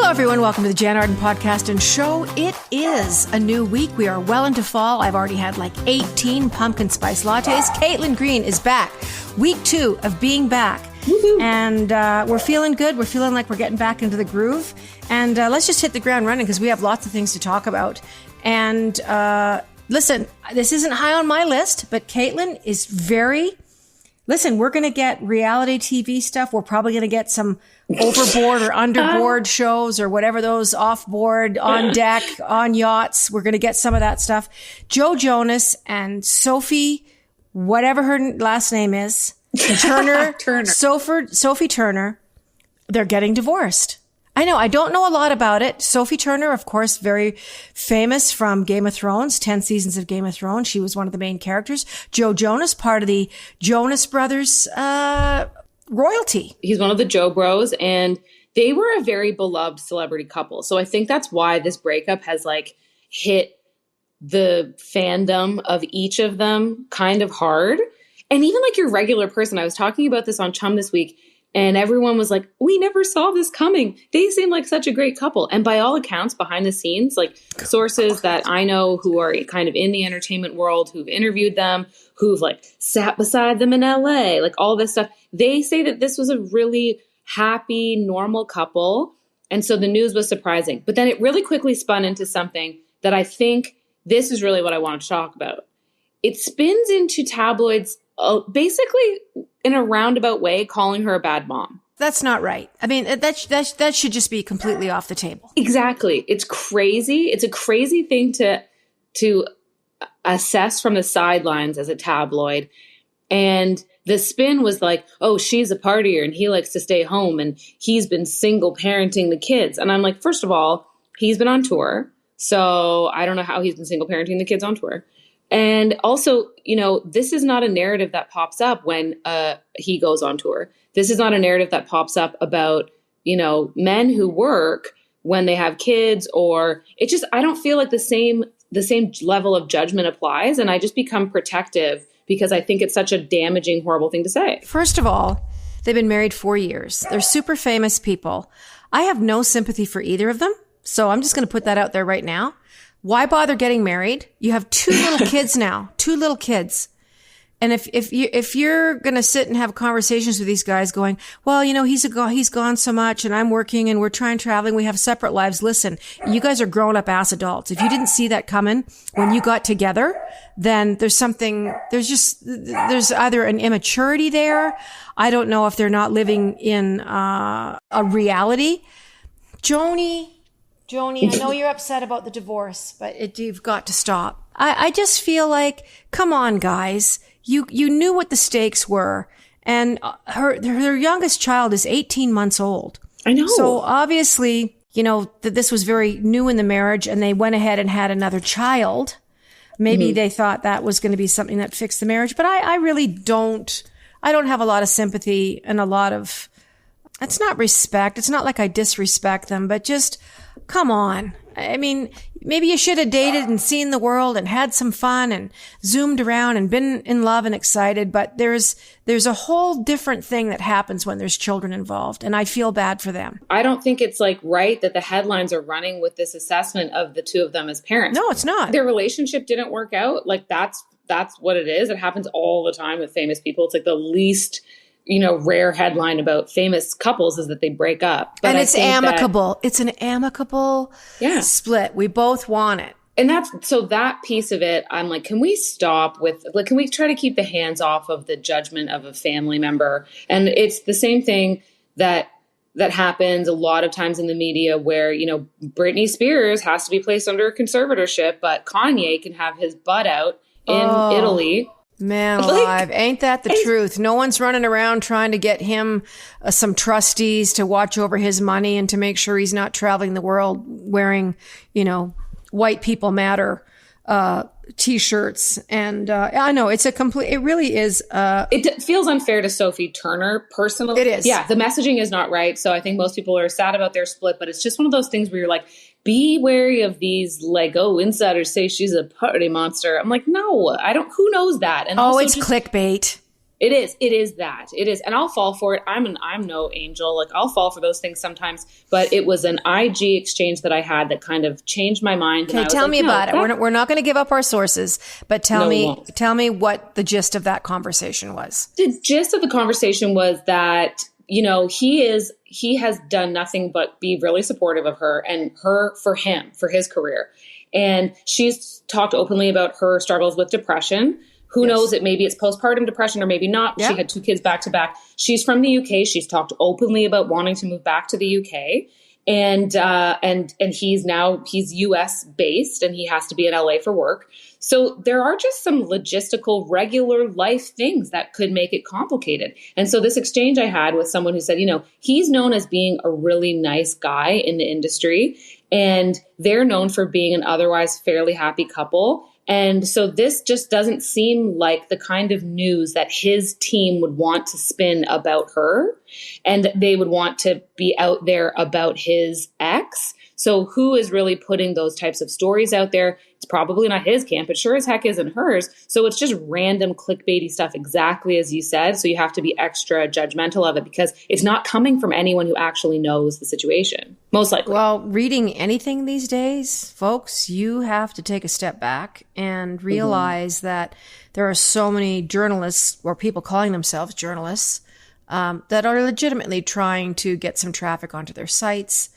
Hello, everyone. Welcome to the Jann Arden podcast and show. It is a new week. We are well into fall. I've already had like 18 pumpkin spice lattes. Caitlin Green is back. Week 2 of being back. Woo-hoo. And we're feeling good. We're feeling like we're getting back into the groove. And let's just hit the ground running because we have lots of things to talk about. And listen, this isn't high on my list, but Caitlin is very... Listen, we're going to get reality TV stuff. We're probably going to get some overboard or underboard shows or whatever those off-board, on deck, on yachts. We're going to get some of that stuff. Joe Jonas and Sophie, whatever her last name is, Turner. Sophie Turner, they're getting divorced. I know. I don't know a lot about it. Sophie Turner, of course, very famous from Game of Thrones, 10 seasons of Game of Thrones. She was one of the main characters. Joe Jonas, part of the Jonas Brothers royalty. He's one of the Joe Bros, and they were a very beloved celebrity couple. So I think that's why this breakup has like hit the fandom of each of them kind of hard. And even like your regular person, I was talking about this on Chum this week, and everyone was like, we never saw this coming. They seem like such a great couple. And by all accounts, behind the scenes, like sources that I know who are kind of in the entertainment world, who've interviewed them, who've like sat beside them in LA, like all this stuff, they say that this was a really happy, normal couple. And so the news was surprising. But then it really quickly spun into something that I think this is really what I wanted to talk about. It spins into tabloids basically in a roundabout way, calling her a bad mom. That's not right. I mean, that should just be completely off the table. Exactly. It's crazy. It's a crazy thing to assess from the sidelines as a tabloid. And the spin was like, oh, she's a partier and he likes to stay home and he's been single parenting the kids. And I'm like, first of all, he's been on tour. So I don't know how he's been single parenting the kids on tour. And also, you know, this is not a narrative that pops up when he goes on tour. This is not a narrative that pops up about, you know, men who work when they have kids, or it just, I don't feel like the same level of judgment applies. And I just become protective because I think it's such a damaging, horrible thing to say. First of all, they've been married 4 years. They're super famous people. I have no sympathy for either of them. So I'm just going to put that out there right now. Why bother getting married? You have 2 little kids now, 2 little kids. And if you're going to sit and have conversations with these guys going, well, you know, he's gone so much and I'm working and we're traveling. We have separate lives. Listen, you guys are grown up ass adults. If you didn't see that coming when you got together, then there's either an immaturity there. I don't know if they're not living in a reality. Joni, I know you're upset about the divorce, but you've got to stop. I just feel like, come on, guys. You knew what the stakes were. And her youngest child is 18 months old. I know. So obviously, you know, that this was very new in the marriage and they went ahead and had another child. Maybe they thought that was going to be something that fixed the marriage. But I really don't have a lot of sympathy and a lot of, it's not respect. It's not like I disrespect them, but just, come on. I mean, maybe you should have dated and seen the world and had some fun and zoomed around and been in love and excited. But there's a whole different thing that happens when there's children involved. And I feel bad for them. I don't think it's like right that the headlines are running with this assessment of the 2 of them as parents. No, it's not. Their relationship didn't work out. Like that's what it is. It happens all the time with famous people. It's like the least, you know, rare headline about famous couples is that they break up. But it's amicable. It's an amicable split. We both want it. And that piece of it, I'm like, can we stop with, like, can we try to keep the hands off of the judgment of a family member? And it's the same thing that happens a lot of times in the media where, you know, Britney Spears has to be placed under a conservatorship, but Kanye can have his butt out in Italy. Man alive. Ain't that the truth? No one's running around trying to get him some trustees to watch over his money and to make sure he's not traveling the world wearing, you know, white people matter T-shirts. And I know it really is. It feels unfair to Sophie Turner personally. It is. Yeah, the messaging is not right. So I think most people are sad about their split, but it's just one of those things where you're like, be wary of these, like, oh, insiders say she's a party monster. I'm like, no, I don't. Who knows that? And also it's clickbait. It is. It is that. It is. And I'll fall for it. I'm no angel. Like, I'll fall for those things sometimes. But it was an IG exchange that I had that kind of changed my mind. Okay, tell me about it. We're not going to give up our sources, but tell me what the gist of that conversation was. The gist of the conversation was that, you know, he has done nothing but be really supportive of her and her for his career. And she's talked openly about her struggles with depression. Who knows? Maybe it's postpartum depression or maybe not. Yeah. She had 2 kids back to back. She's from the UK. She's talked openly about wanting to move back to the UK. And he's US based and he has to be in LA for work. So there are just some logistical, regular life things that could make it complicated. And so this exchange I had with someone who said, you know, he's known as being a really nice guy in the industry, and they're known for being an otherwise fairly happy couple. And so this just doesn't seem like the kind of news that his team would want to spin about her, and they would want to be out there about his ex. So who is really putting those types of stories out there? It's probably not his camp. It sure as heck isn't hers. So it's just random clickbaity stuff, exactly as you said. So you have to be extra judgmental of it because it's not coming from anyone who actually knows the situation, most likely. Well, reading anything these days, folks, you have to take a step back and realize that there are so many journalists or people calling themselves journalists that are legitimately trying to get some traffic onto their sites.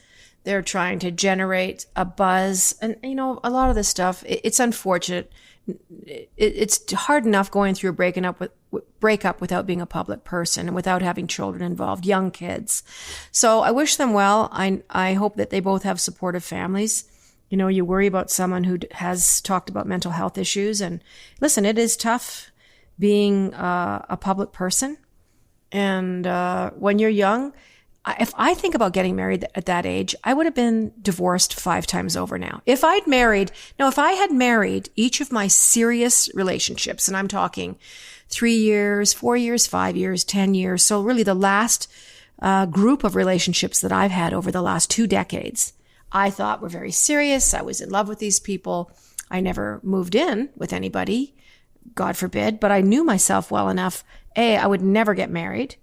They're trying to generate a buzz. And, you know, a lot of this stuff, it's unfortunate. It's hard enough going through a breakup without being a public person and without having children involved, young kids. So I wish them well. I hope that they both have supportive families. You know, you worry about someone who has talked about mental health issues. And listen, it is tough being a public person. And when you're young, if I think about getting married at that age, I would have been divorced 5 times over now. If I had married each of my serious relationships, and I'm talking 3 years, 4 years, 5 years, 10 years. So really the last group of relationships that I've had over the last 2 decades, I thought were very serious. I was in love with these people. I never moved in with anybody, God forbid, but I knew myself well enough. I would never get married.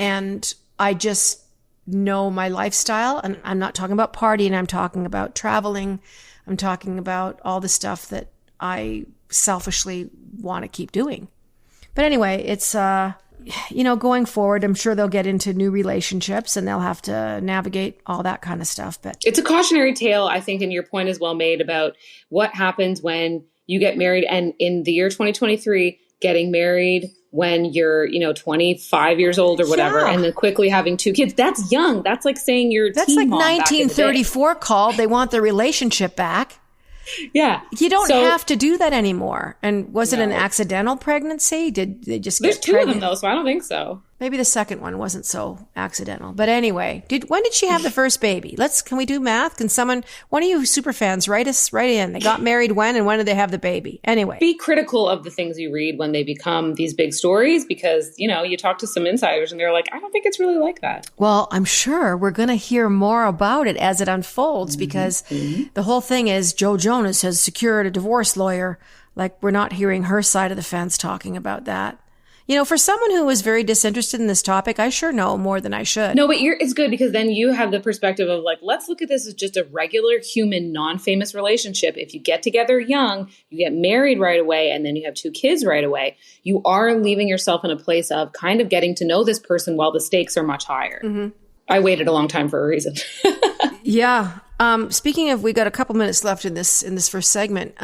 And I just know my lifestyle, and I'm not talking about partying. I'm talking about traveling. I'm talking about all the stuff that I selfishly want to keep doing. But anyway, it's, going forward, I'm sure they'll get into new relationships and they'll have to navigate all that kind of stuff. But it's a cautionary tale, I think, and your point is well made about what happens when you get married. And in the year 2023, getting married when you're, 25 years old or whatever, and then quickly having 2 kids. That's young. That's like saying you're That's like 1934 called. They want their relationship back. Yeah. You don't have to do that anymore. And was it an accidental pregnancy? Did they just get pregnant? There's 2 of them though, so I don't think so. Maybe the second one wasn't so accidental. But anyway, when did she have the first baby? Can we do math? Can one of you super fans write in? They got married when, and when did they have the baby? Anyway. Be critical of the things you read when they become these big stories, because, you talk to some insiders and they're like, I don't think it's really like that. Well, I'm sure we're going to hear more about it as it unfolds, because the whole thing is Joe Jonas has secured a divorce lawyer. Like, we're not hearing her side of the fence talking about that. For someone who was very disinterested in this topic, I sure know more than I should. No, but it's good because then you have the perspective of like, let's look at this as just a regular human, non-famous relationship. If you get together young, you get married right away, and then you have 2 kids right away, you are leaving yourself in a place of kind of getting to know this person while the stakes are much higher. Mm-hmm. I waited a long time for a reason. Yeah. Speaking of, we got a couple minutes left in this first segment.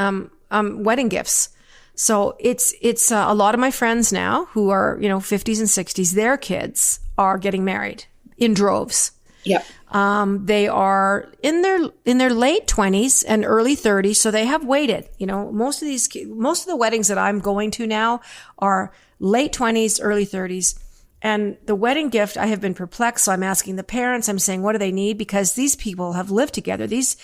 Wedding gifts. So it's a lot of my friends now who are, 50s and 60s, their kids are getting married in droves. Yep. They are in their late 20s and early 30s. So they have waited, most of the weddings that I'm going to now are late 20s, early 30s. And the wedding gift, I have been perplexed. So I'm asking the parents, I'm saying, what do they need? Because these people have lived together. These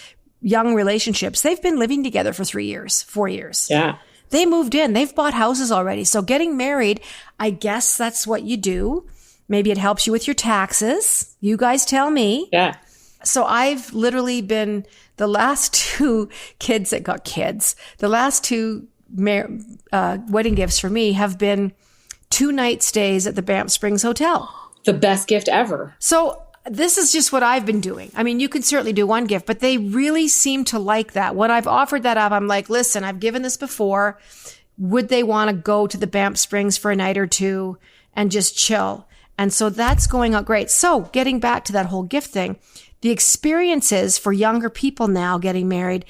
young relationships, they've been living together for 3 years, 4 years. Yeah. They moved in. They've bought houses already. So getting married, I guess that's what you do. Maybe it helps you with your taxes. You guys tell me. Yeah. So I've literally been the last 2 kids that got kids, the last 2 wedding gifts for me have been 2-night stays at the Banff Springs Hotel. The best gift ever. So this is just what I've been doing. I mean, you can certainly do one gift, but they really seem to like that. When I've offered that up, I'm like, listen, I've given this before. Would they want to go to the Banff Springs for a night or two and just chill? And so that's going out great. So getting back to that whole gift thing, the experiences for younger people now getting married,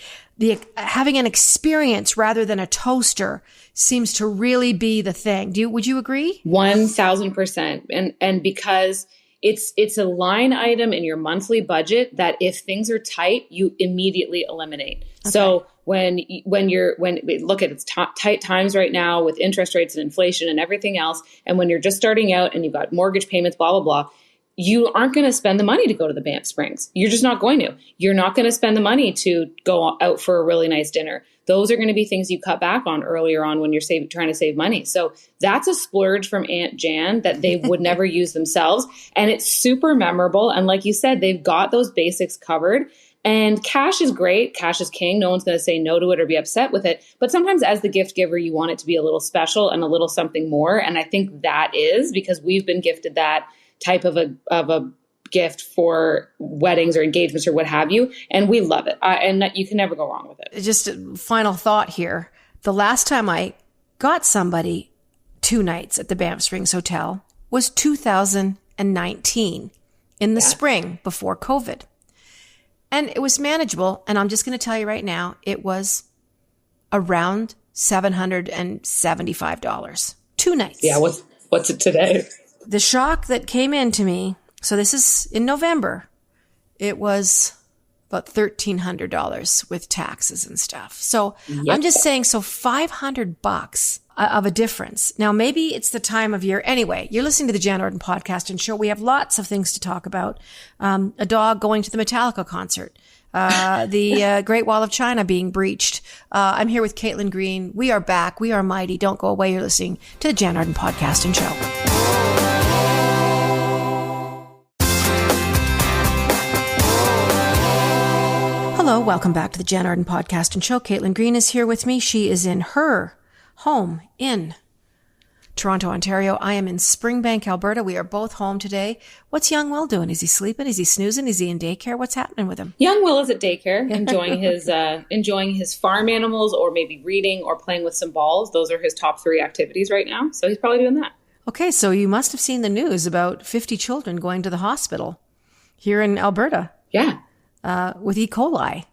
having an experience rather than a toaster seems to really be the thing. Would you agree? 1,000%. And because it's a line item in your monthly budget that if things are tight, you immediately eliminate. Okay. So when look at it's tight times right now with interest rates and inflation and everything else, and when you're just starting out and you've got mortgage payments, blah, blah, blah, you aren't going to spend the money to go to the Banff Springs. You're just not going to. You're not going to spend the money to go out for a really nice dinner. Those are going to be things you cut back on earlier on when you're trying to save money. So that's a splurge from Aunt Jann that they would never use themselves. And it's super memorable. And like you said, they've got those basics covered. And cash is great. Cash is king. No one's going to say no to it or be upset with it. But sometimes as the gift giver, you want it to be a little special and a little something more. And I think that is because we've been gifted that type of a gift for weddings or engagements or what have you. And we love it. And you can never go wrong with it. Just a final thought here. The last time I got somebody 2 nights at the Banff Springs Hotel was 2019 in the spring before COVID. And it was manageable. And I'm just going to tell you right now, it was around $775. 2 nights. Yeah. What's it today? The shock that came into me, so this is in November, it was about $1,300 with taxes and stuff. So I'm just saying, so $500 of a difference. Now, maybe it's the time of year. Anyway, you're listening to the Jann Arden podcast and show. We have lots of things to talk about. A dog going to the Metallica concert. The Great Wall of China being breached. I'm here with Caitlin Green. We are back. We are mighty. Don't go away. You're listening to the Jann Arden podcast and show. Hello, welcome back to the Jann Arden podcast and show. Caitlin Green is here with me. She is in her home in Toronto, Ontario. I am in Springbank, Alberta. We are both home today. What's young Will doing? Is he sleeping? Is he snoozing? Is he in daycare? What's happening with him? Young Will is at daycare, enjoying his farm animals, or maybe reading or playing with some balls. Those are his top 3 activities right now. So he's probably doing that. Okay, so you must have seen the news about 50 children going to the hospital here in Alberta. Yeah. With E. coli.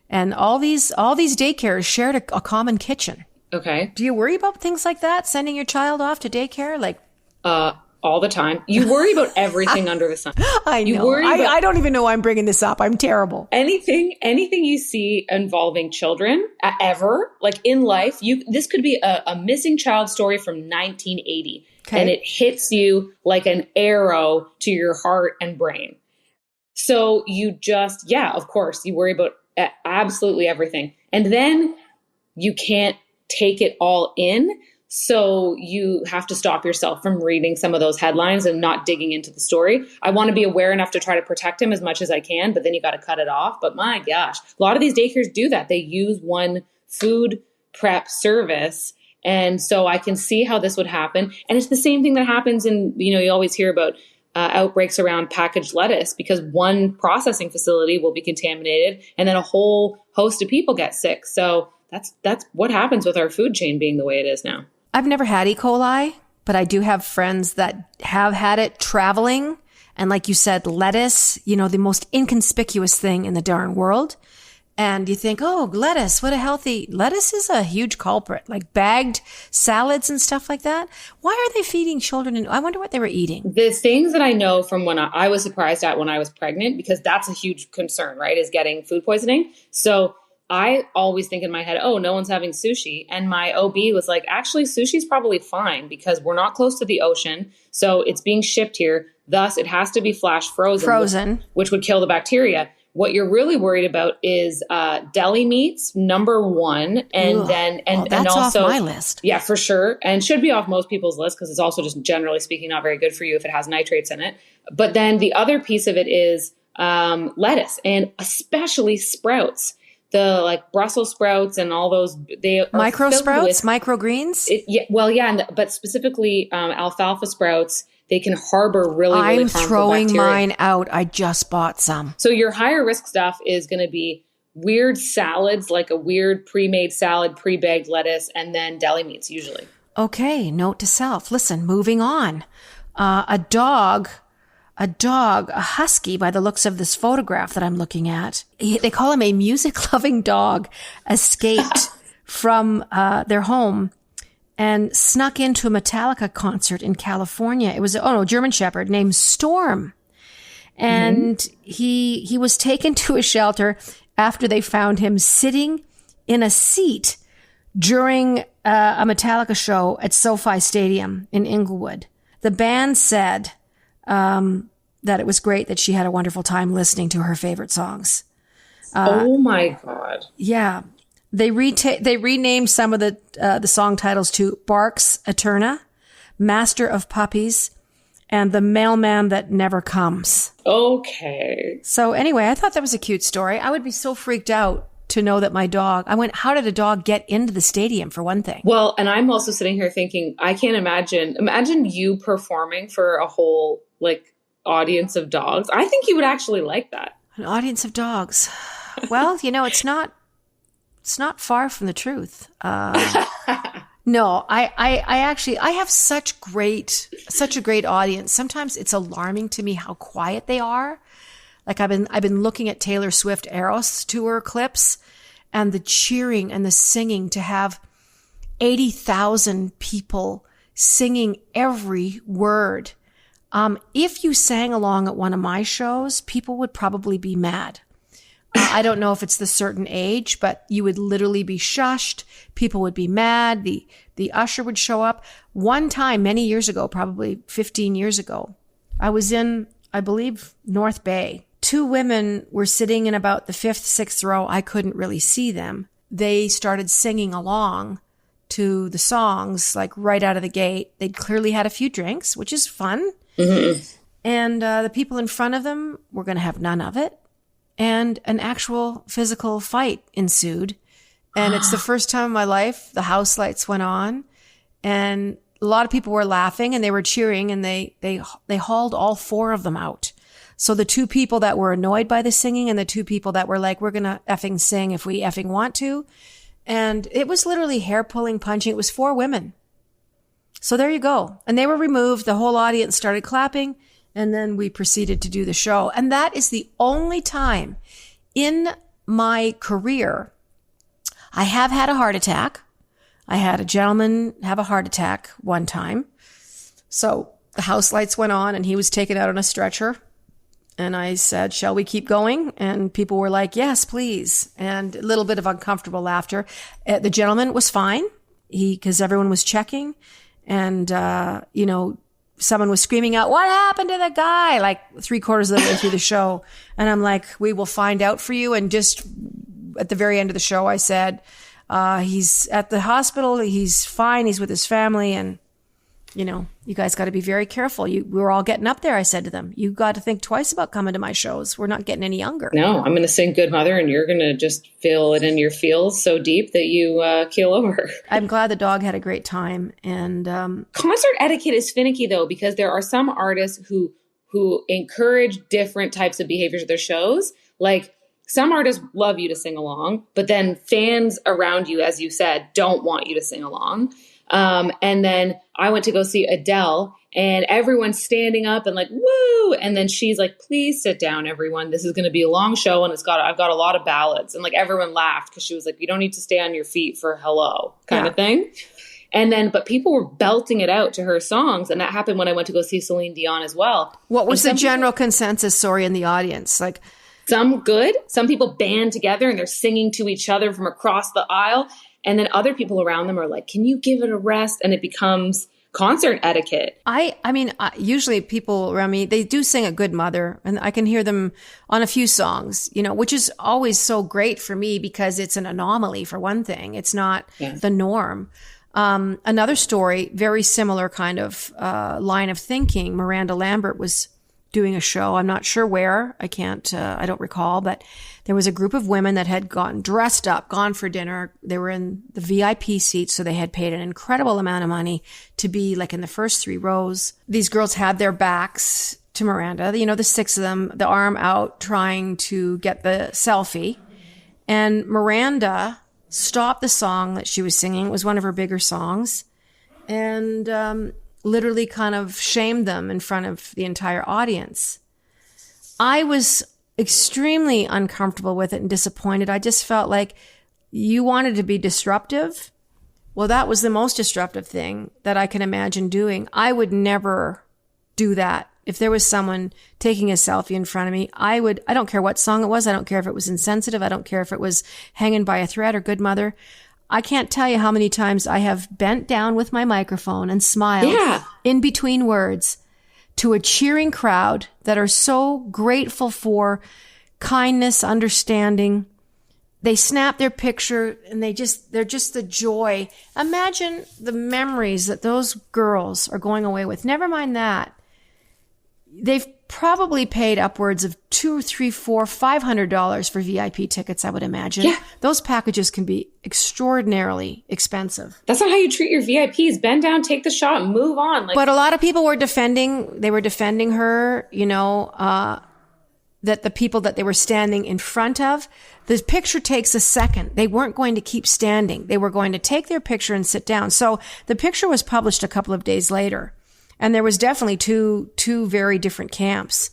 And all these daycares shared a common kitchen. Okay. Do you worry about things like that? Sending your child off to daycare? All the time. You worry about everything under the sun. I know. I don't even know why I'm bringing this up. I'm terrible. Anything you see involving children ever, like in life, this could be a missing child story from 1980. Okay. And it hits you like an arrow to your heart and brain. So you just, of course, you worry about absolutely everything. And then you can't take it all in. So you have to stop yourself from reading some of those headlines and not digging into the story. I want to be aware enough to try to protect him as much as I can, but then you got to cut it off. But my gosh, a lot of these daycares do that. They use one food prep service. And so I can see how this would happen. And it's the same thing that happens in, you always hear about outbreaks around packaged lettuce, because one processing facility will be contaminated and then a whole host of people get sick. So that's what happens with our food chain being the way it is now. I've never had E. coli, but I do have friends that have had it traveling. And like you said, lettuce, the most inconspicuous thing in the darn world. And you think, oh, lettuce, lettuce is a huge culprit, like bagged salads and stuff like that. Why are they feeding children? I wonder what they were eating. The things that I know from when I was surprised at when I was pregnant, because that's a huge concern, right, is getting food poisoning. So I always think in my head, oh, no one's having sushi. And my OB was like, actually, sushi's probably fine because we're not close to the ocean. So it's being shipped here. Thus, it has to be flash frozen, which would kill the bacteria. What you're really worried about is deli meats, number 1, and that's also off my list. Yeah, for sure, and should be off most people's list because it's also just generally speaking not very good for you if it has nitrates in it. But then the other piece of it is lettuce, and especially sprouts. the like Brussels sprouts and all those, they are micro filled sprouts, with, microgreens. but specifically alfalfa sprouts, they can harbor really I'm harmful throwing bacteria. mine out. I just bought some. So your higher risk stuff is going to be weird salads, like a weird pre-made salad, pre-bagged lettuce, and then deli meats usually. Okay, note to self. Listen, moving on. A husky by the looks of this photograph that I'm looking at. They call him a music-loving dog, escaped from their home and snuck into a Metallica concert in California. It was a German Shepherd named Storm. And he was taken to a shelter after they found him sitting in a seat during a Metallica show at SoFi Stadium in Inglewood. The band said that it was great, that she had a wonderful time listening to her favorite songs. Oh my God. Yeah. They renamed some of the song titles to Barks Eterna, Master of Puppies, and The Mailman That Never Comes. Okay. So anyway, I thought that was a cute story. I would be so freaked out to know that my dog, I went, how did a dog get into the stadium, for one thing? Well, and I'm also sitting here thinking, I can't imagine you performing for a whole like audience of dogs. I think you would actually like that. An audience of dogs. Well, it's not far from the truth. No, I have such a great audience. Sometimes it's alarming to me how quiet they are. Like I've been looking at Taylor Swift Eras tour clips and the cheering and the singing, to have 80,000 people singing every word. If you sang along at one of my shows, people would probably be mad. I don't know if it's the certain age, but you would literally be shushed. People would be mad. The usher would show up. One time, many years ago, probably 15 years ago, I was in, I believe, North Bay. Two women were sitting in about the 5th, 6th row. I couldn't really see them. They started singing along to the songs, like right out of the gate. They'd clearly had a few drinks, which is fun. Mm-hmm. And the people in front of them were going to have none of it. And an actual physical fight ensued. And it's the first time in my life the house lights went on, and a lot of people were laughing and they were cheering, and they hauled all 4 of them out. So the 2 people that were annoyed by the singing and the 2 people that were like, we're going to effing sing if we effing want to. And it was literally hair pulling, punching. It was 4 women. So there you go. And they were removed. The whole audience started clapping. And then we proceeded to do the show. And that is the only time in my career I have had a heart attack. I had a gentleman have a heart attack one time. So the house lights went on and he was taken out on a stretcher. And I said, shall we keep going? And people were like, yes, please. And a little bit of uncomfortable laughter. The gentleman was fine. Because everyone was checking. And, someone was screaming out, what happened to the guy? Like 3/4 of the way through the show. And I'm like, we will find out for you. And just at the very end of the show, I said, he's at the hospital. He's fine. He's with his family. And, you guys got to be very careful. We're all getting up there. I said to them, you got to think twice about coming to my shows. We're not getting any younger. No, I'm going to sing Good Mother, and you're going to just feel it in your feels so deep that you keel over. I'm glad the dog had a great time. And concert etiquette is finicky, though, because there are some artists who encourage different types of behaviors at their shows. Like some artists love you to sing along, but then fans around you, as you said, don't want you to sing along. And then I went to go see Adele, and everyone's standing up and like, woo. And then she's like, please sit down, everyone. This is going to be a long show. And I've got a lot of ballads. And like everyone laughed because she was like, you don't need to stay on your feet for hello kind of thing. And then, but people were belting it out to her songs. And that happened when I went to go see Celine Dion as well. What was the general consensus, in the audience? Like some good, some people band together and they're singing to each other from across the aisle. And then other people around them are like, can you give it a rest? And it becomes concert etiquette. I mean, usually people around me, they do sing a Good Mother, and I can hear them on a few songs, which is always so great for me because it's an anomaly for one thing. It's not the norm. Another story, very similar kind of line of thinking. Miranda Lambert was doing a show. I'm not sure where. I don't recall, but there was a group of women that had gotten dressed up, gone for dinner. They were in the VIP seats, so they had paid an incredible amount of money to be like in the first 3 rows. These girls had their backs to Miranda, the 6 of them, the arm out, trying to get the selfie. And Miranda stopped the song that she was singing. It was one of her bigger songs. And literally kind of shamed them in front of the entire audience. I was extremely uncomfortable with it and disappointed. I just felt like you wanted to be disruptive. Well, that was the most disruptive thing that I can imagine doing. I would never do that. If there was someone taking a selfie in front of me, I don't care what song it was. I don't care if it was insensitive. I don't care if it was Hanging by a Thread or Good Mother. I can't tell you how many times I have bent down with my microphone and smiled in between words to a cheering crowd that are so grateful for kindness, understanding. They snap their picture and they're just the joy. Imagine the memories that those girls are going away with. Never mind that. They've probably paid upwards of $200, $300, $400, $500 for VIP tickets, I would imagine. Yeah. Those packages can be extraordinarily expensive. That's not how you treat your VIPs. Bend down, take the shot, and move on. But a lot of people were defending her, that the people that they were standing in front of, the picture takes a second. They weren't going to keep standing. They were going to take their picture and sit down. So the picture was published a couple of days later. And there was definitely two very different camps.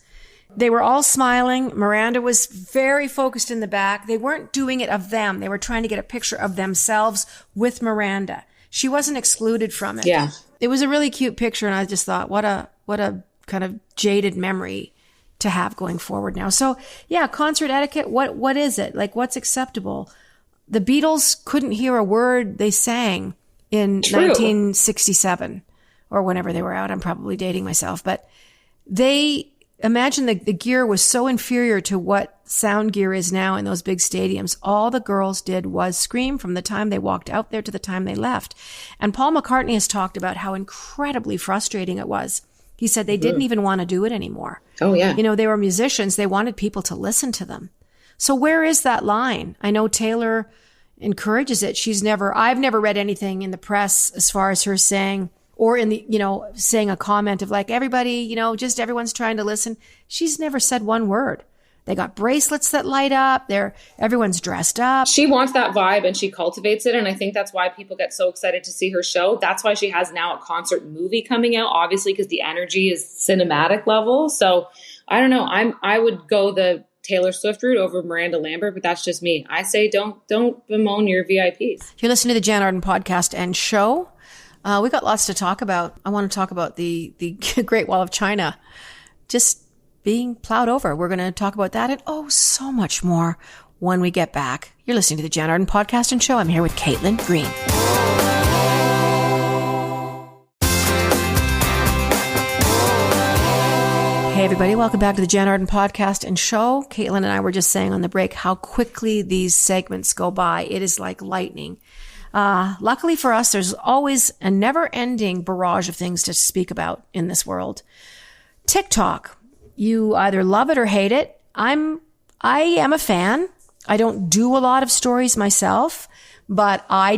They were all smiling. Miranda was very focused in the back. They weren't doing it of them. They were trying to get a picture of themselves with Miranda. She wasn't excluded from it. Yeah. It was a really cute picture. And I just thought, what a kind of jaded memory to have going forward now. So yeah, concert etiquette. What is it? Like, what's acceptable? The Beatles couldn't hear a word they sang in 1967. Or whenever they were out. I'm probably dating myself, but they imagine the gear was so inferior to what sound gear is now in those big stadiums. All the girls did was scream from the time they walked out there to the time they left. And Paul McCartney has talked about how incredibly frustrating it was. He said they didn't even want to do it anymore. Oh yeah. They were musicians. They wanted people to listen to them. So where is that line? I know Taylor encourages it. I've never read anything in the press as far as her saying, or in the, saying a comment of like, everybody, just everyone's trying to listen. She's never said one word. They got bracelets that light up. Everyone's dressed up. She wants that vibe and she cultivates it. And I think that's why people get so excited to see her show. That's why she has now a concert movie coming out, obviously, because the energy is cinematic level. So I don't know. I would go the Taylor Swift route over Miranda Lambert, but that's just me. I say don't bemoan your VIPs. You're listening to the Jann Arden podcast and show. We got lots to talk about. I want to talk about the Great Wall of China just being plowed over. We're going to talk about that and so much more when we get back. You're listening to the Jann Arden podcast and show. I'm here with Caitlin Green. Hey everybody, welcome back to the Jann Arden podcast and show. Caitlin and I were just saying on the break how quickly these segments go by. It is like lightning. Luckily for us, there's always a never-ending barrage of things to speak about in this world. TikTok. You either love it or hate it. I am a fan. I don't do a lot of stories myself, but I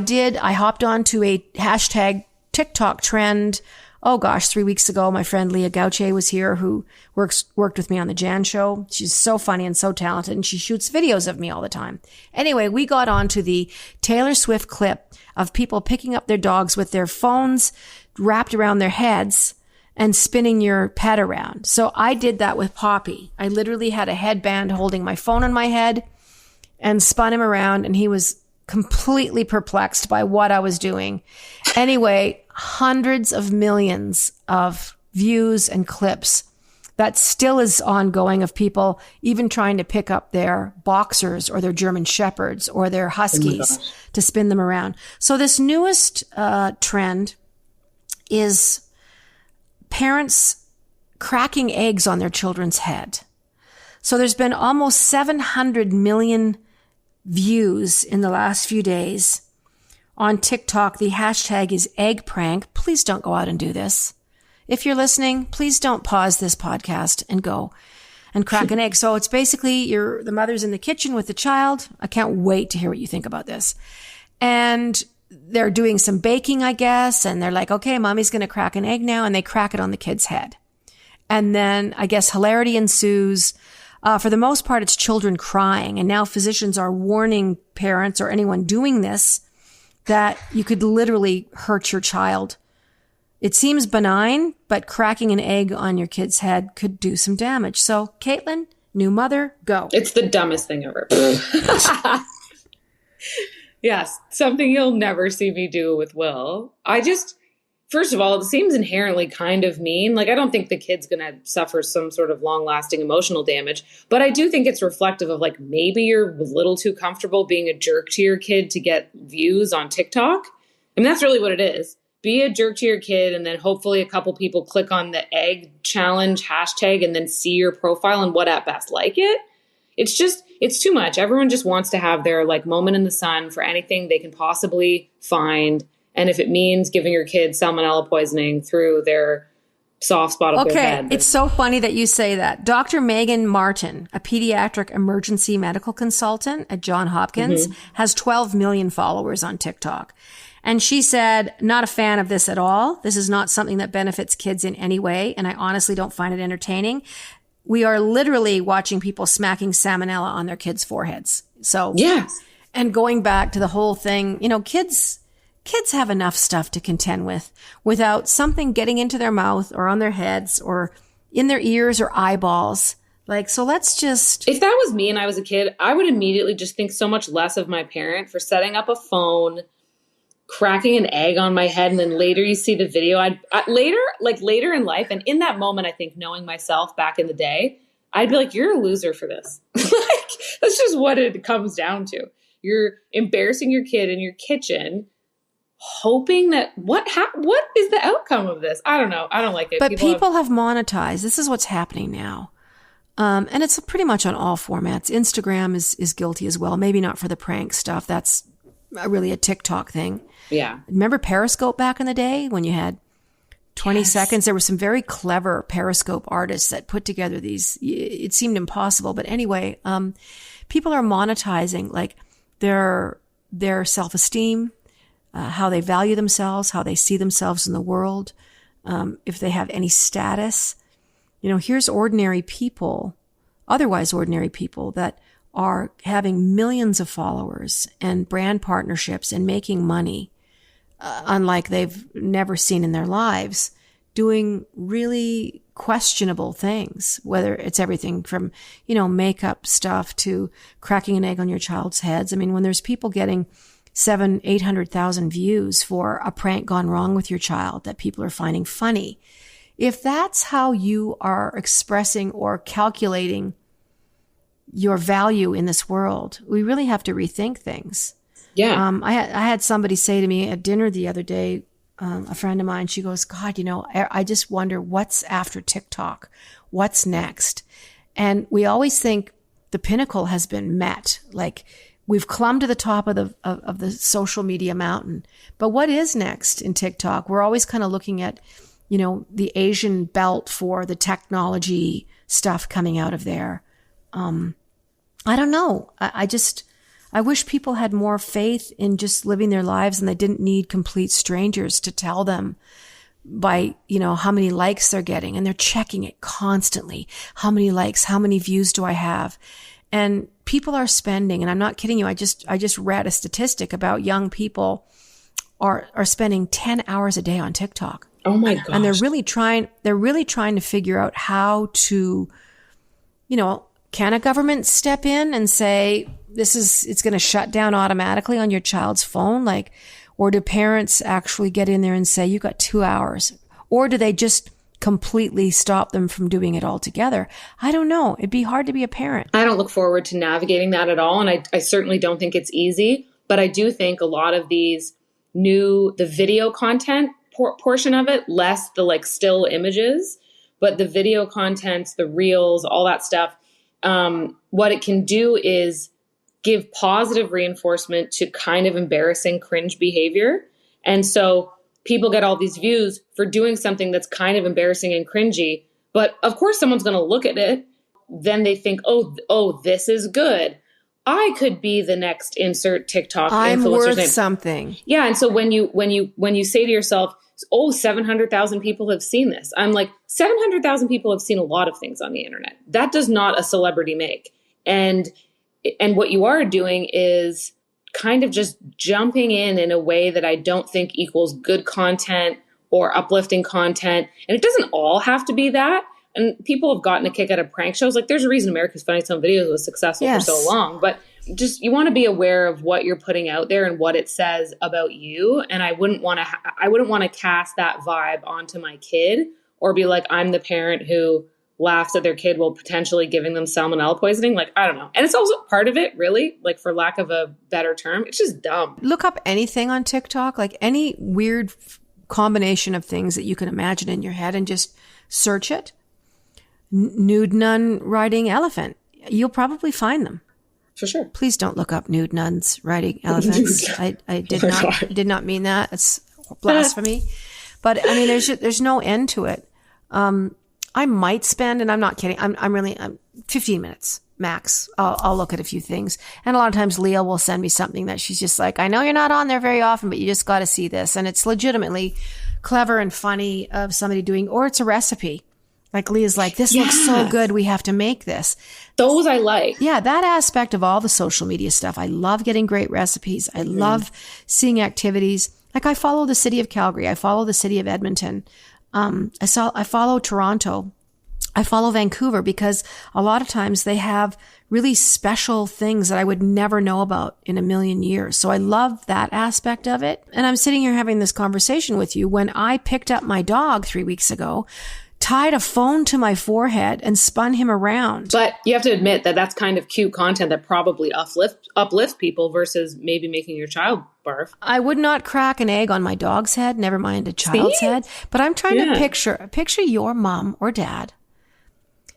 hopped onto a hashtag TikTok trend. 3 weeks ago, my friend Leah Gauthier was here, who worked with me on the Jann Show. She's so funny and so talented, and she shoots videos of me all the time. Anyway, we got onto the Taylor Swift clip of people picking up their dogs with their phones wrapped around their heads and spinning your pet around. So I did that with Poppy. I literally had a headband holding my phone on my head and spun him around, and he was completely perplexed by what I was doing. Anyway, hundreds of millions of views and clips. That still is ongoing of people even trying to pick up their boxers or their German shepherds or their huskies to spin them around. So this newest trend is parents cracking eggs on their children's head. So there's been almost 700 million views in the last few days. On TikTok, the hashtag is egg prank. Please don't go out and do this. if you're listening, please don't pause this podcast and go and crack an egg. So it's basically the mother's in the kitchen with the child. I can't wait to hear what you think about this. And they're doing some baking, I guess. And they're like, okay, mommy's going to crack an egg now. And they crack it on the kid's head. And then I guess hilarity ensues. For the most part, it's children crying. And now physicians are warning parents or anyone doing this that you could literally hurt your child. It seems benign, but cracking an egg on your kid's head could do some damage. So, Caitlin, new mother, go. It's the dumbest thing ever. Yes, something you'll never see me do with Will. First of all, it seems inherently kind of mean. Like, I don't think the kid's going to suffer some sort of long-lasting emotional damage, but I do think it's reflective of, like, maybe you're a little too comfortable being a jerk to your kid to get views on TikTok. I mean, that's really what it is. Be a jerk to your kid, and then hopefully a couple people click on the egg challenge hashtag and then see your profile and what at best like it. It's too much. Everyone just wants to have their, like, moment in the sun for anything they can possibly find. And if it means giving your kid salmonella poisoning through their soft spot of their head. It's so funny that you say that. Dr. Megan Martin, a pediatric emergency medical consultant at Johns Hopkins, has 12 million followers on TikTok. And she said, not a fan of this at all. This is not something that benefits kids in any way. And I honestly don't find it entertaining. We are literally watching people smacking salmonella on their kids' foreheads. So, yes. And going back to the whole thing, kids have enough stuff to contend with without something getting into their mouth or on their heads or in their ears or eyeballs. Like, so let's just... If that was me and I was a kid, I would immediately just think so much less of my parent for setting up a phone, cracking an egg on my head, and then later you see the video. Later in life, and in that moment, I think knowing myself back in the day, I'd be like, you're a loser for this. Like, that's just what it comes down to. You're embarrassing your kid in your kitchen, hoping that what is the outcome of this? I don't know. I don't like it. But people have monetized. This is what's happening now. And it's pretty much on all formats. Instagram is guilty as well. Maybe not for the prank stuff. That's really a TikTok thing. Yeah. Remember Periscope back in the day when you had 20 seconds? There were some very clever Periscope artists that put together these. It seemed impossible. But anyway, people are monetizing like their self-esteem, how they value themselves, how they see themselves in the world, if they have any status. Here's ordinary people, otherwise ordinary people that are having millions of followers and brand partnerships and making money, unlike they've never seen in their lives, doing really questionable things, whether it's everything from, makeup stuff to cracking an egg on your child's heads. I mean, when there's people getting 800,000 views for a prank gone wrong with your child that people are finding funny. If that's how you are expressing or calculating your value in this world, we really have to rethink things. Yeah. I had somebody say to me at dinner the other day, a friend of mine, she goes, God, I just wonder what's after TikTok, what's next. And we always think the pinnacle has been met. Like, we've climbed to the top of the social media mountain. But what is next in TikTok? We're always kind of looking at, the Asian belt for the technology stuff coming out of there. I don't know. I wish people had more faith in just living their lives and they didn't need complete strangers to tell them by, how many likes they're getting, and they're checking it constantly. How many likes, how many views do I have? And people are spending, and I'm not kidding you. I just read a statistic about young people are spending 10 hours a day on TikTok. Oh my gosh. And they're really trying to figure out how to, can a government step in and say, it's going to shut down automatically on your child's phone? Like, or do parents actually get in there and say, you got 2 hours? Or do they just completely stop them from doing it altogether? I don't know. It'd be hard to be a parent. I don't look forward to navigating that at all. And I certainly don't think it's easy, but I do think a lot of the video content portion of it, less the still images, but the video content, the reels, all that stuff, what it can do is give positive reinforcement to kind of embarrassing cringe behavior. And so people get all these views for doing something that's kind of embarrassing and cringy. But of course, someone's going to look at it. Then they think, oh, this is good. I could be the next insert TikTok I'm influencer's worth name. Something. Yeah. And so when you say to yourself, 700,000 people have seen this. I'm like, 700,000 people have seen a lot of things on the internet. That does not a celebrity make. And what you are doing is kind of just jumping in a way that I don't think equals good content or uplifting content. And it doesn't all have to be that. And people have gotten a kick out of prank shows. Like, there's a reason America's Funniest Home Videos was successful for so long. But just, you want to be aware of what you're putting out there and what it says about you. And I wouldn't want to cast that vibe onto my kid, or be like, I'm the parent who laughs at their kid while potentially giving them salmonella poisoning. Like, I don't know. And it's also part of it, really, like, for lack of a better term, it's just dumb. Look up anything on TikTok, like any weird combination of things that you can imagine in your head, and just search it. Nude nun riding elephant. You'll probably find them. For sure. Please don't look up nude nuns riding elephants. I did not mean that. It's blasphemy. But I mean, there's no end to it. I might spend, and I'm not kidding, I'm 15 minutes max. I'll look at a few things. And a lot of times Leah will send me something that she's just like, I know you're not on there very often, but you just got to see this. And it's legitimately clever and funny of somebody doing, or it's a recipe. Like, Leah's like, this looks so good, we have to make this. Those I like. Yeah, that aspect of all the social media stuff. I love getting great recipes. I love seeing activities. Like, I follow the city of Calgary. I follow the city of Edmonton. I follow Toronto. I follow Vancouver, because a lot of times they have really special things that I would never know about in a million years. So I love that aspect of it. And I'm sitting here having this conversation with you when I picked up my dog 3 weeks ago, tied a phone to my forehead, and spun him around. But you have to admit that that's kind of cute content that probably uplifts people versus maybe making your child barf. I would not crack an egg on my dog's head, never mind a child's head. But I'm trying to picture your mom or dad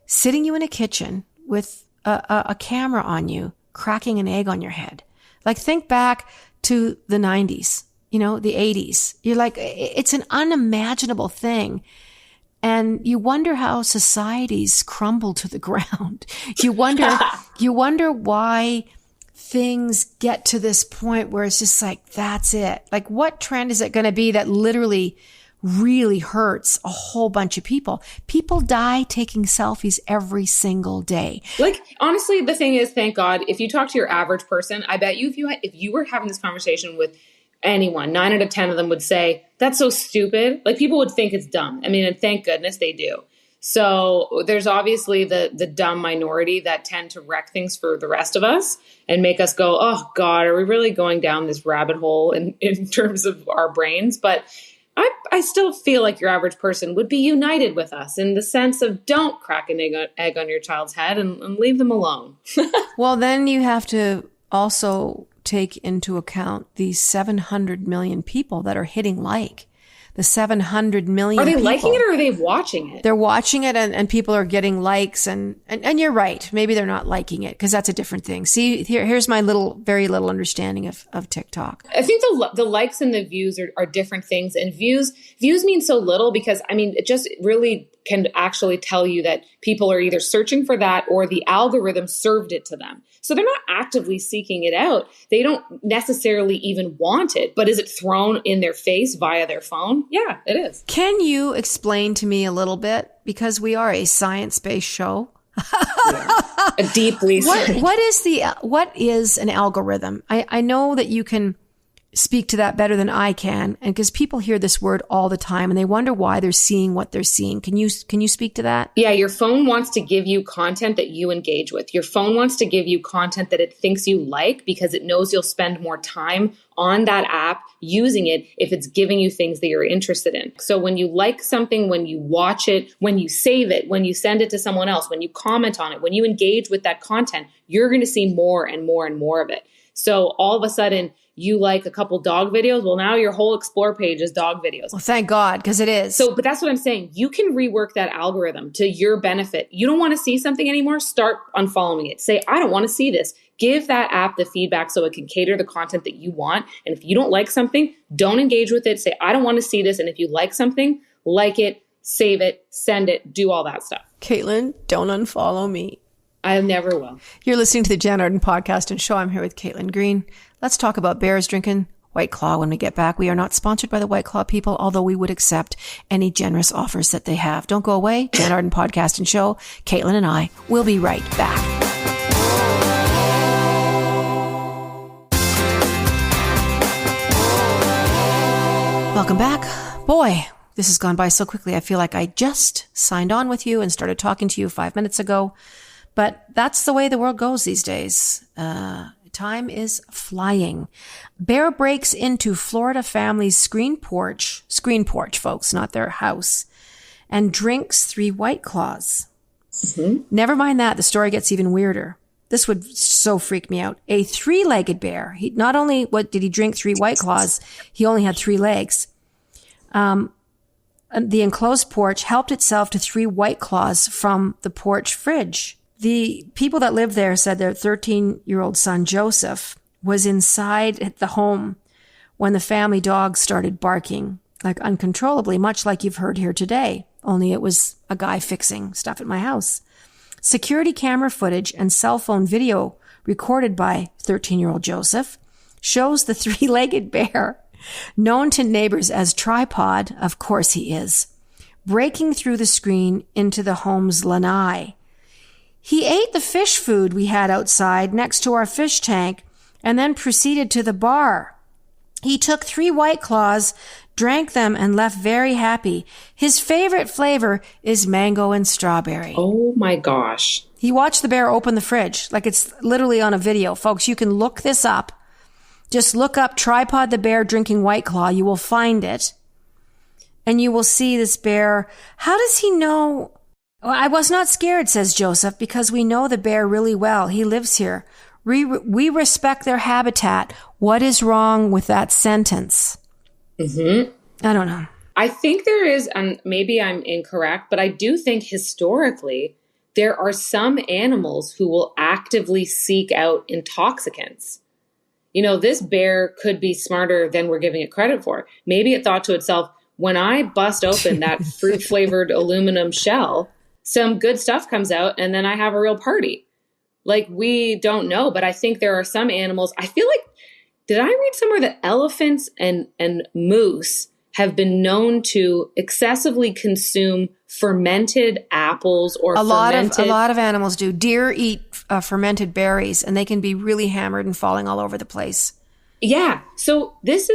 sitting you in a kitchen with a camera on you, cracking an egg on your head. Like, think back to the 90s, the 80s. You're like, it's an unimaginable thing. And you wonder how societies crumble to the ground. You wonder why things get to this point where it's just like, that's it. Like, what trend is it going to be that literally really hurts a whole bunch of people? People die taking selfies every single day. Like, honestly, the thing is, thank God, if you talk to your average person, I bet you if you were having this conversation with anyone, 9 out of 10 of them would say, that's so stupid. Like, people would think it's dumb. I mean, and thank goodness they do. So there's obviously the dumb minority that tend to wreck things for the rest of us and make us go, oh God, are we really going down this rabbit hole in terms of our brains? But I still feel like your average person would be united with us in the sense of, don't crack an egg on your child's head and leave them alone. Well, then you have to also take into account these 700 million people that are hitting like. The 700 million Are they people. liking it, or are they watching it? They're watching it, and people are getting likes, and you're right. Maybe they're not liking it, because that's a different thing. See, here's my very little understanding of TikTok. I think the likes and the views are different things, and views mean so little, because I mean, it just really can actually tell you that people are either searching for that or the algorithm served it to them. So they're not actively seeking it out. They don't necessarily even want it, but is it thrown in their face via their phone? Yeah, it is. Can you explain to me a little bit? Because we are a science-based show. A deeply what is an algorithm? I know that you can speak to that better than I can, and because people hear this word all the time and they wonder why they're seeing what they're seeing. Can you speak to that? Yeah, your phone wants to give you content that you engage with. Your phone wants to give you content that it thinks you like, because it knows you'll spend more time on that app using it if it's giving you things that you're interested in. So when you like something, when you watch it, when you save it, when you send it to someone else, when you comment on it, when you engage with that content, you're going to see more and more and more of it. So all of a sudden, you like a couple dog videos. Well, now your whole explore page is dog videos. Well, thank God, because it is. So, but that's what I'm saying. You can rework that algorithm to your benefit. You don't want to see something anymore? Start unfollowing it. Say, I don't want to see this. give that app the feedback so it can cater the content that you want. And if you don't like something, don't engage with it. Say, I don't want to see this. And if you like something, like it, save it, send it, do all that stuff. Caitlin, don't unfollow me. I never will. You're listening to the Jann Arden podcast and show. I'm here with Caitlin Green. Let's talk about bears drinking White Claw when we get back. We are not sponsored by the White Claw people, although we would accept any generous offers that they have. Don't go away. Jann Arden podcast and show. Caitlin and I will be right back. Welcome back. Boy, this has gone by so quickly. I feel like I just signed on with you and started talking to you 5 minutes ago. But that's the way the world goes these days. Time is flying. Bear breaks into Florida family's screen porch, folks, not their house, and drinks 3 White Claws. Mm-hmm. Never mind that. The story gets even weirder. This would so freak me out. A 3-legged bear. He not only did he drink 3 White Claws, he only had 3 legs. The enclosed porch helped itself to 3 White Claws from the porch fridge. The people that lived there said their 13-year-old son, Joseph, was inside the home when the family dog started barking, like uncontrollably, much like you've heard here today, only it was a guy fixing stuff at my house. Security camera footage and cell phone video recorded by 13-year-old Joseph shows the 3-legged bear, known to neighbors as Tripod, of course he is, breaking through the screen into the home's lanai. He ate the fish food we had outside next to our fish tank and then proceeded to the bar. He took 3 White Claws, drank them, and left very happy. His favorite flavor is mango and strawberry. Oh my gosh. He watched the bear open the fridge, like it's literally on a video. Folks, you can look this up. Just look up Tripod the bear drinking White Claw. You will find it. And you will see this bear. How does he know? Well, I was not scared, says Joseph, because we know the bear really well. He lives here. We respect their habitat. What is wrong with that sentence? Mm-hmm. I don't know. I think there is, and maybe I'm incorrect, but I do think historically there are some animals who will actively seek out intoxicants. You know, this bear could be smarter than we're giving it credit for. Maybe it thought to itself, when I bust open that fruit-flavored aluminum shell, some good stuff comes out and then I have a real party. Like, we don't know, but I think there are some animals. I feel like, did I read somewhere that elephants and moose have been known to excessively consume fermented apples or a lot of animals do. Deer eat fermented berries, and they can be really hammered and falling all over the place. Yeah. So this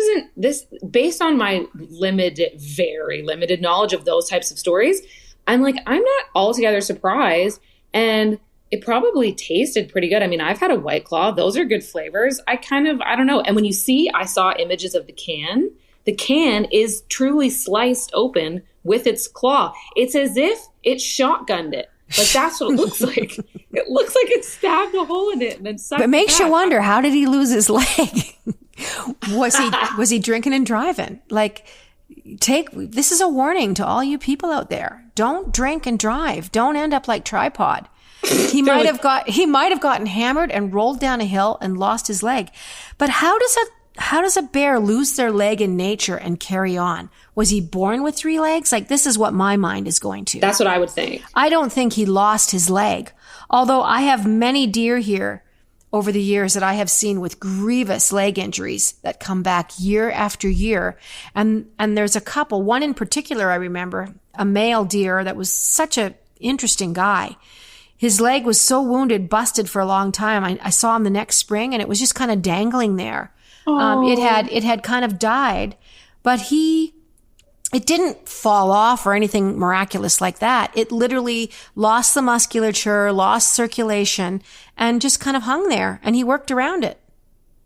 based on my very limited knowledge of those types of stories, I'm not altogether surprised. And it probably tasted pretty good. I mean, I've had a White Claw. Those are good flavors. I don't know. And when I saw images of the can is truly sliced open with its claw. It's as if it shotgunned it. Like, that's what it looks like. It looks like it stabbed a hole in it and then sucked it. But it makes you wonder, how did he lose his leg? Was he drinking and driving? Like, this is a warning to all you people out there. Don't drink and drive. Don't end up like Tripod. He might have gotten hammered and rolled down a hill and lost his leg. But how does a bear lose their leg in nature and carry on? Was he born with 3 legs? Like, this is what my mind is going to. That's what I would think. I don't think he lost his leg. Although I have many deer here over the years that I have seen with grievous leg injuries that come back year after year. And there's a couple, one in particular I remember, a male deer that was such an interesting guy. His leg was so wounded, busted for a long time. I saw him the next spring and it was just kind of dangling there. It had kind of died, but it didn't fall off or anything miraculous like that. It literally lost the musculature, lost circulation, and just kind of hung there, and he worked around it.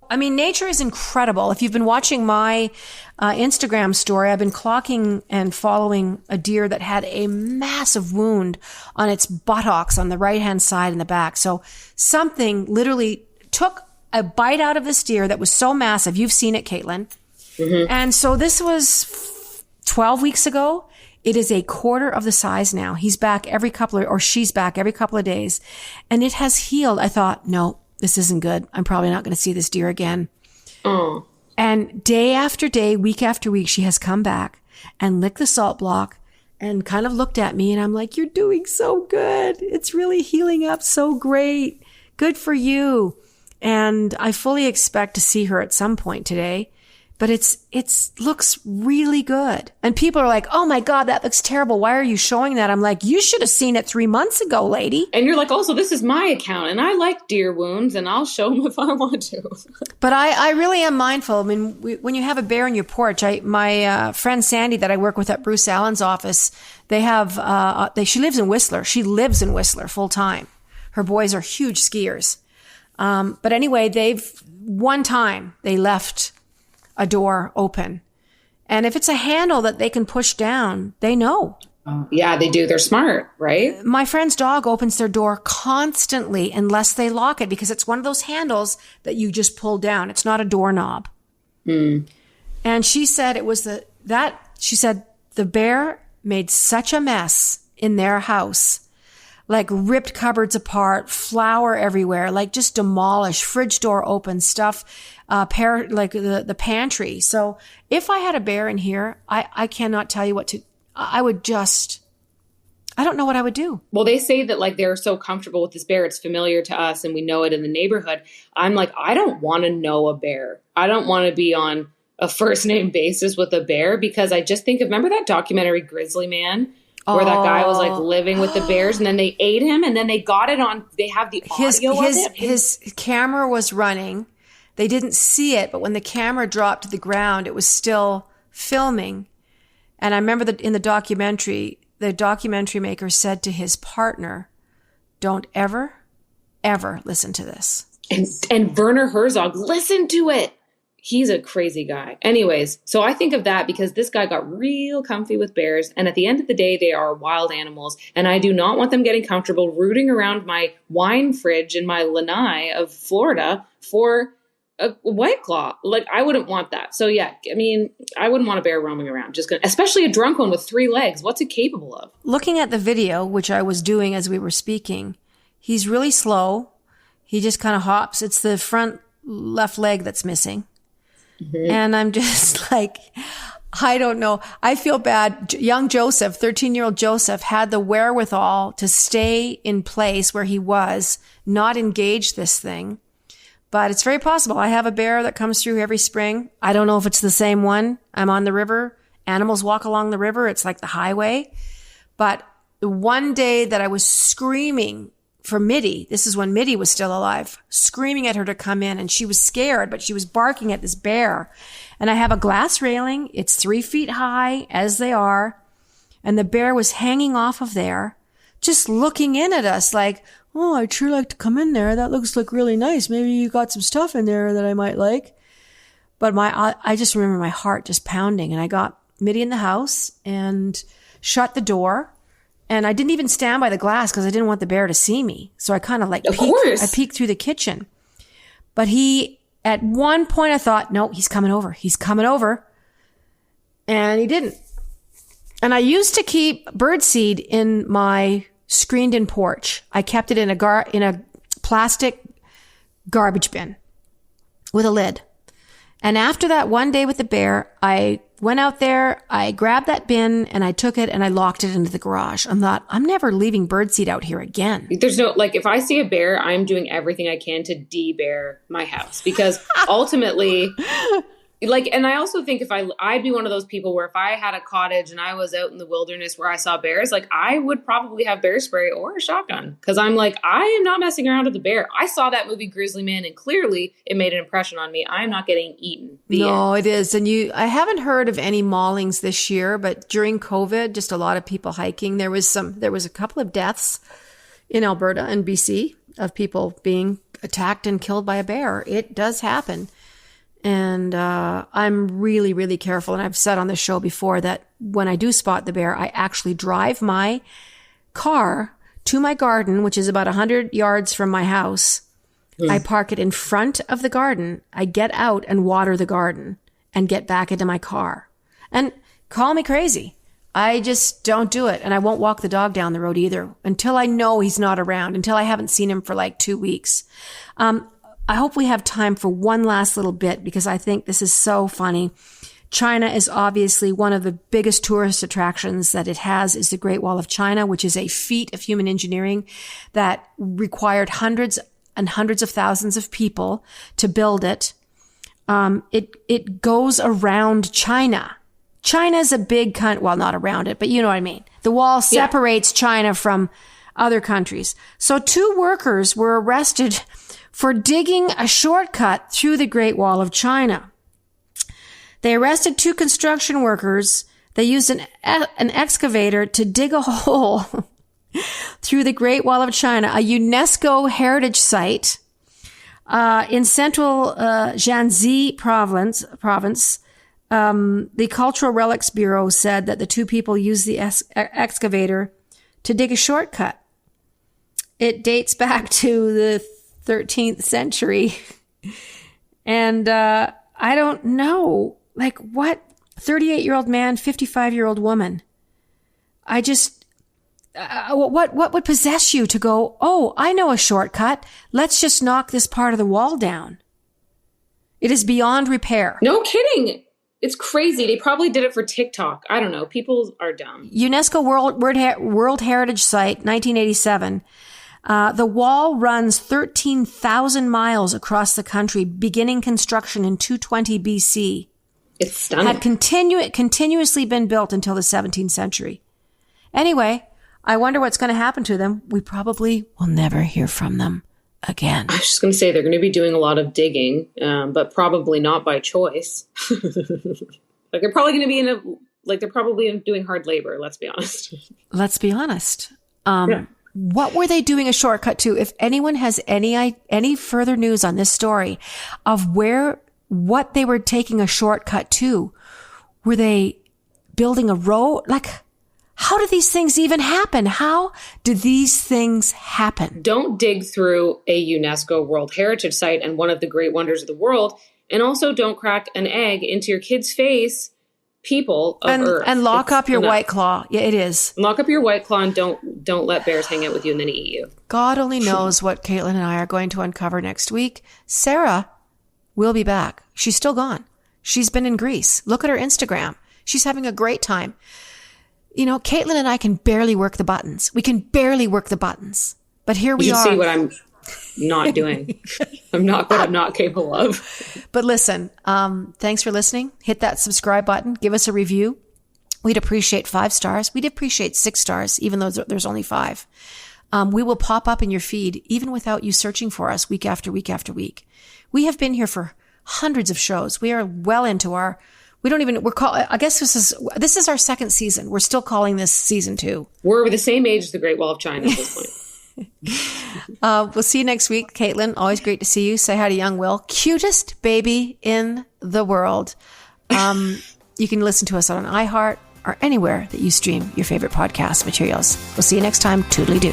I mean, nature is incredible. If you've been watching my Instagram story, I've been clocking and following a deer that had a massive wound on its buttocks on the right-hand side and the back. So something literally took a bite out of this deer that was so massive. You've seen it, Caitlin. Mm-hmm. And so this was 12 weeks ago. It is a quarter of the size now. He's back every couple of, or she's back every couple of days. And it has healed. I thought, no, this isn't good. I'm probably not going to see this deer again. Oh. And day after day, week after week, she has come back and licked the salt block and kind of looked at me. And I'm like, you're doing so good. It's really healing up so great. Good for you. And I fully expect to see her at some point today. But it's looks really good. And people are like, oh my God, that looks terrible. Why are you showing that? I'm like, you should have seen it 3 months ago, lady. And you're like, also, this is my account and I like deer wounds and I'll show them if I want to. But I really am mindful. I mean, when you have a bear on your porch, my friend Sandy that I work with at Bruce Allen's office, they have, she lives in Whistler. She lives in Whistler full time. Her boys are huge skiers. But anyway, one time they left a door open. And if it's a handle that they can push down, they know. Yeah, they do. They're smart, right? My friend's dog opens their door constantly unless they lock it because it's one of those handles that you just pull down. It's not a doorknob. And she said she said the bear made such a mess in their house. Like ripped cupboards apart, flour everywhere, like just demolished, fridge door open, stuff, like the pantry. So if I had a bear in here, I cannot tell you I don't know what I would do. Well, they say that like they're so comfortable with this bear, it's familiar to us and we know it in the neighborhood. I'm like, I don't want to know a bear. I don't want to be on a first name basis with a bear because I just remember that documentary Grizzly Man? Where that guy was like living with the bears and then they ate him and then they got it on, they have the audio of it. His camera was running. They didn't see it, but when the camera dropped to the ground, it was still filming. And I remember that in the documentary maker said to his partner, don't ever, ever listen to this. And Werner Herzog, listen to it. He's a crazy guy. Anyways, so I think of that because this guy got real comfy with bears. And at the end of the day, they are wild animals. And I do not want them getting comfortable rooting around my wine fridge in my lanai of Florida for a White Claw. Like, I wouldn't want that. So yeah, I mean, I wouldn't want a bear roaming around, especially a drunk one with 3 legs. What's it capable of? Looking at the video, which I was doing as we were speaking, he's really slow. He just kind of hops. It's the front left leg that's missing. Mm-hmm. And I'm just like, I don't know. I feel bad. Young Joseph, 13-year-old Joseph, had the wherewithal to stay in place where he was, not engage this thing. But it's very possible. I have a bear that comes through every spring. I don't know if it's the same one. I'm on the river. Animals walk along the river. It's like the highway. But the one day that I was screaming for Mitty, this is when Mitty was still alive, screaming at her to come in, and she was scared, but she was barking at this bear. And I have a glass railing. It's 3 feet high, as they are. And the bear was hanging off of there, just looking in at us like, oh, I'd sure like to come in there. That looks like really nice. Maybe you got some stuff in there that I might like. But I just remember my heart just pounding. And I got Mitty in the house and shut the door. And I didn't even stand by the glass because I didn't want the bear to see me. So I kind of like peeked through the kitchen. But at one point I thought, no, he's coming over. He's coming over. And he didn't. And I used to keep birdseed in my screened-in porch. I kept it in a plastic garbage bin with a lid. And after that one day with the bear, I went out there, I grabbed that bin and I took it and I locked it into the garage. I thought, I'm never leaving birdseed out here again. There's no, like, if I see a bear, I'm doing everything I can to de-bear my house because ultimately, like, and I also think I'd be one of those people where if I had a cottage and I was out in the wilderness where I saw bears, like I would probably have bear spray or a shotgun. Cause I'm like, I am not messing around with the bear. I saw that movie Grizzly Man and clearly it made an impression on me. I'm not getting eaten. No, it is. And I haven't heard of any maulings this year, but during COVID, just a lot of people hiking. There was a couple of deaths in Alberta and BC of people being attacked and killed by a bear. It does happen. And I'm really, really careful. And I've said on the show before that when I do spot the bear, I actually drive my car to my garden, which is about 100 yards from my house. I park it in front of the garden. I get out and water the garden and get back into my car. And call me crazy. I just don't do it. And I won't walk the dog down the road either until I know he's not around, until I haven't seen him for like 2 weeks. I hope we have time for one last little bit because I think this is so funny. China is obviously one of the biggest tourist attractions that it has is the Great Wall of China, which is a feat of human engineering that required hundreds and hundreds of thousands of people to build it. It goes around China. China's a big country. Well, not around it, but you know what I mean. The wall separates China from other countries. So 2 workers were arrested for digging a shortcut through the Great Wall of China. They arrested 2 construction workers. They used an excavator to dig a hole through the Great Wall of China, a UNESCO heritage site in central Jiangxi province. The Cultural Relics Bureau said that the 2 people used the excavator to dig a shortcut. It dates back to the 13th century. And I don't know, like what 38-year-old man, 55-year-old woman. I just, what would possess you to go, oh, I know a shortcut. Let's just knock this part of the wall down. It is beyond repair. No kidding. It's crazy. They probably did it for TikTok. I don't know. People are dumb. UNESCO World Heritage Site, 1987. The wall runs 13,000 miles across the country, beginning construction in 220 BC. It's stunning. Had continuously been built until the 17th century. Anyway, I wonder what's going to happen to them. We probably will never hear from them again. I was just going to say they're going to be doing a lot of digging, but probably not by choice. Like they're probably going to be they're probably doing hard labor. Let's be honest. Let's be honest. What were they doing a shortcut to? If anyone has any further news on this story of what they were taking a shortcut to, were they building a road? Like, how do these things even happen? How do these things happen? Don't dig through a UNESCO World Heritage Site and one of the great wonders of the world. And also don't crack an egg into your kid's face, people of Earth. And lock up your White Claw. Yeah, it is. Lock up your White Claw and don't let bears hang out with you and then eat you. God only knows what Caitlin and I are going to uncover next week. Sarah will be back. She's still gone. She's been in Greece. Look at her Instagram. She's having a great time. You know, Caitlin and I can barely work the buttons. We can barely work the buttons. But here we are. You see what I'm not doing. I'm not capable of. But listen, thanks for listening. Hit that subscribe button. Give us a review. We'd appreciate 5 stars. We'd appreciate 6 stars, even though there's only 5. We will pop up in your feed, even without you searching for us week after week after week. We have been here for hundreds of shows. We are well into I guess this is our 2nd season. We're still calling this season 2. We're the same age as the Great Wall of China at this point. We'll see you next week. Caitlin, always great to see you. Say hi to young Will. Cutest baby in the world. You can listen to us on iHeart or anywhere that you stream your favorite podcast materials. We'll see you next time. Toodly-doo.